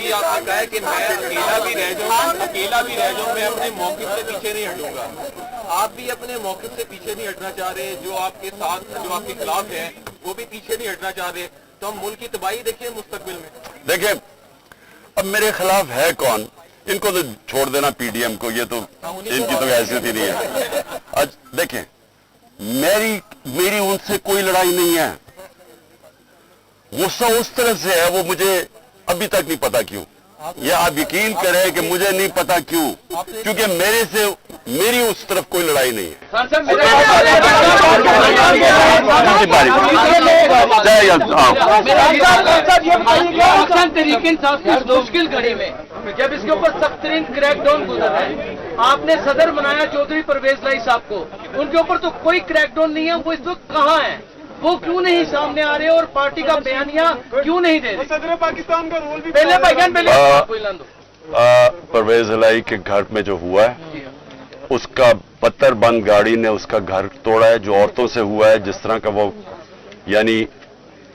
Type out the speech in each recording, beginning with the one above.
ابھی آپ نے کہا ہے کہ میں اکیلا بھی رہ جاؤں میں اپنے موقف سے پیچھے نہیں ہٹوں گا، آپ بھی اپنے موقف سے پیچھے نہیں ہٹنا چاہ رہے، جو آپ کے ساتھ جو آپ کے خلاف ہیں وہ بھی پیچھے نہیں ہٹنا چاہ رہے، تو ہم ملک کی تباہی دیکھیں مستقبل میں۔ دیکھیں اب میرے خلاف ہے کون، ان کو تو چھوڑ دینا پی ڈی ایم کو، یہ تو ان کی تو حیثیت ہی نہیں ہے۔ آج دیکھیں میری ان سے کوئی لڑائی نہیں ہے، غصہ اس طرح سے ہے وہ مجھے ابھی تک نہیں پتا کیوں، یہ آپ یقین کریں کہ مجھے نہیں پتا کیوں، کیونکہ میری اس طرف کوئی لڑائی نہیں ہے۔ مشکل گھڑی میں جب اس کے اوپر سخت ترین کریک ڈاؤن گزر ہے، آپ نے صدر بنایا چودھری پرویز لائی صاحب کو، ان کے اوپر تو کوئی کریک ڈاؤن نہیں ہے، وہ اس وقت کہاں ہیں؟ وہ کیوں نہیں سامنے آ رہے اور پارٹی کا بیانیہ کیوں نہیں دے رہے؟ صدر پاکستان کا رول بھی پرویز الہی کے گھر میں جو ہوا ہے اس کا پتھر بند گاڑی نے اس کا گھر توڑا ہے، جو عورتوں سے ہوا ہے جس طرح کا وہ، یعنی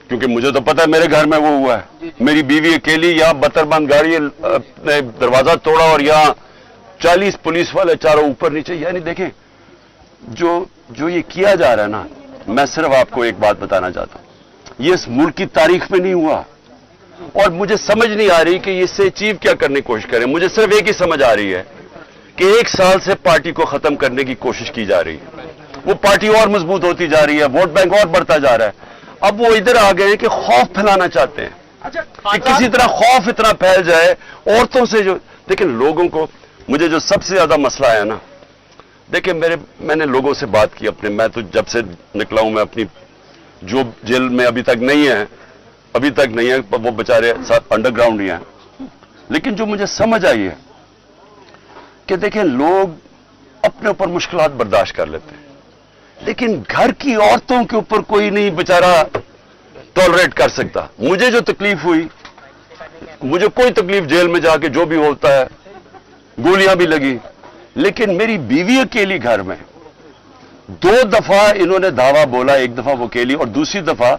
کیونکہ مجھے تو پتا ہے میرے گھر میں وہ ہوا ہے، میری بیوی اکیلی، یہاں پتھر بند گاڑی نے دروازہ توڑا اور یہاں 40 پولیس والے چاروں اوپر نیچے، یعنی دیکھیں جو یہ کیا جا رہا ہے نا، میں صرف آپ کو ایک بات بتانا چاہتا ہوں، یہ اس ملک کی تاریخ میں نہیں ہوا، اور مجھے سمجھ نہیں آ رہی کہ اس سے اچیو کیا کرنے کی کوشش کریں۔ مجھے صرف ایک ہی سمجھ آ رہی ہے کہ 1 سال سے پارٹی کو ختم کرنے کی کوشش کی جا رہی ہے، وہ پارٹی اور مضبوط ہوتی جا رہی ہے، ووٹ بینک اور بڑھتا جا رہا ہے، اب وہ ادھر آ گئے ہیں کہ خوف پھیلانا چاہتے ہیں کہ کسی طرح خوف اتنا پھیل جائے عورتوں سے، جو دیکھیں لوگوں کو، مجھے جو سب سے زیادہ مسئلہ ہے نا، دیکھیں میں نے لوگوں سے بات کی اپنے، میں تو جب سے نکلا ہوں میں اپنی، جو جیل میں ابھی تک نہیں ہے وہ بیچارے ساتھ انڈر گراؤنڈ ہی ہیں، لیکن جو مجھے سمجھ آئی ہے کہ دیکھیں لوگ اپنے اوپر مشکلات برداشت کر لیتے ہیں، لیکن گھر کی عورتوں کے اوپر کوئی نہیں بیچارہ ٹالریٹ کر سکتا۔ مجھے جو تکلیف ہوئی، مجھے کوئی تکلیف جیل میں جا کے جو بھی ہوتا ہے، گولیاں بھی لگی، لیکن میری بیوی اکیلی گھر میں 2 دفعہ انہوں نے دعویٰ بولا، ایک دفعہ وہ اکیلی اور دوسری دفعہ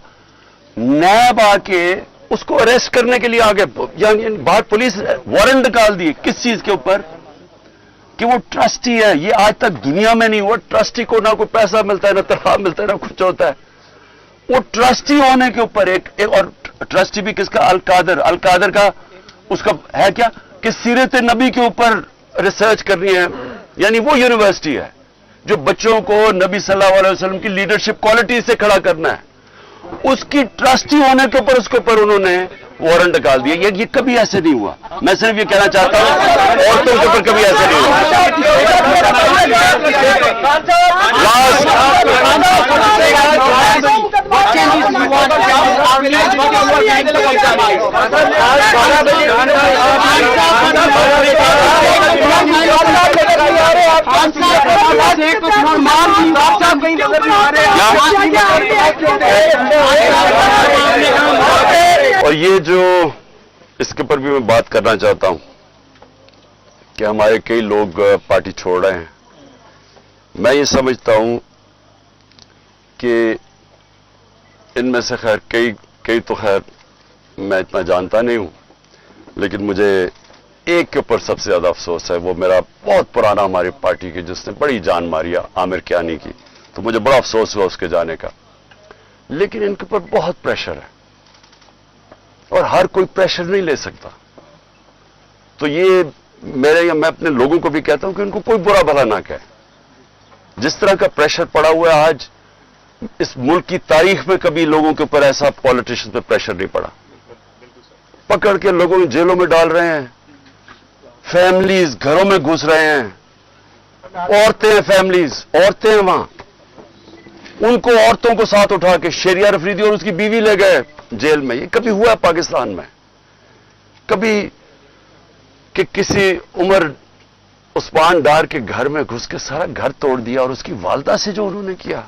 نیب آ کے اس کو اریسٹ کرنے کے لیے آگے، یعنی باہر پولیس وارنٹ نکال دی کس چیز کے اوپر کہ وہ ٹرسٹی ہے۔ یہ آج تک دنیا میں نہیں ہوا، ٹرسٹی کو نہ کوئی پیسہ ملتا ہے، نہ تنخواہ ملتا ہے، نہ کچھ ہوتا ہے، وہ ٹرسٹی ہونے کے اوپر ایک اور ٹرسٹی بھی کس کا، القادر کا، اس کا ہے کیا کہ سیرت نبی کے اوپر ریسرچ کرنی ہے، یعنی وہ یونیورسٹی ہے جو بچوں کو نبی صلی اللہ علیہ وسلم کی لیڈرشپ کوالٹی سے کھڑا کرنا ہے، اس کی ٹرسٹی ہونے کے اوپر اس کے اوپر انہوں نے وارنٹ نکال دیا۔ یہ کبھی ایسے نہیں ہوا، میں صرف یہ کہنا چاہتا ہوں عورتوں کے اوپر کبھی ایسے نہیں ہوا۔ اور یہ جو اس کے اوپر بھی میں بات کرنا چاہتا ہوں کہ ہمارے کئی لوگ پارٹی چھوڑ رہے ہیں، میں یہ سمجھتا ہوں کہ ان میں سے خیر کئی تو خیر میں اتنا جانتا نہیں ہوں، لیکن مجھے ایک کے اوپر سب سے زیادہ افسوس ہے، وہ میرا بہت پرانا ہماری پارٹی کی جس نے بڑی جان ماری ہے، عامر کیانی کی، تو مجھے بڑا افسوس ہوا اس کے جانے کا، لیکن ان کے اوپر بہت پریشر ہے اور ہر کوئی پریشر نہیں لے سکتا، تو یہ میں اپنے لوگوں کو بھی کہتا ہوں کہ ان کو کوئی برا بھلا نہ کہے، جس طرح کا پریشر پڑا ہوا ہے آج اس ملک کی تاریخ میں کبھی لوگوں کے اوپر ایسا پالیٹیشن پہ پریشر نہیں پڑا، پکڑ کے لوگوں کو جیلوں میں ڈال رہے ہیں، فیملیز گھروں میں گھس رہے ہیں، عورتیں فیملیز عورتیں وہاں، ان کو عورتوں کو ساتھ اٹھا کے شیریہ رفریدی اور اس کی بیوی لے گئے جیل میں۔ یہ کبھی ہوا ہے پاکستان میں؟ کبھی کہ کسی عمر عثمان ڈار کے گھر میں گھس کے سارا گھر توڑ دیا اور اس کی والدہ سے جو انہوں نے کیا،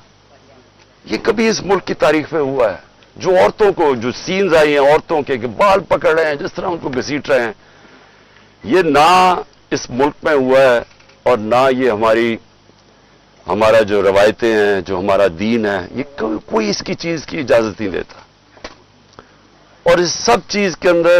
یہ کبھی اس ملک کی تاریخ میں ہوا ہے؟ جو عورتوں کو جو سینز آئی ہیں عورتوں کے کہ بال پکڑ رہے ہیں، جس طرح ان کو گھسیٹ رہے ہیں، یہ نہ اس ملک میں ہوا ہے اور نہ یہ ہمارا جو روایتیں ہیں، جو ہمارا دین ہے، یہ کوئی اس کی چیز کی اجازت نہیں دیتا۔ اور اس سب چیز کے اندر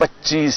25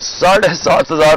7,500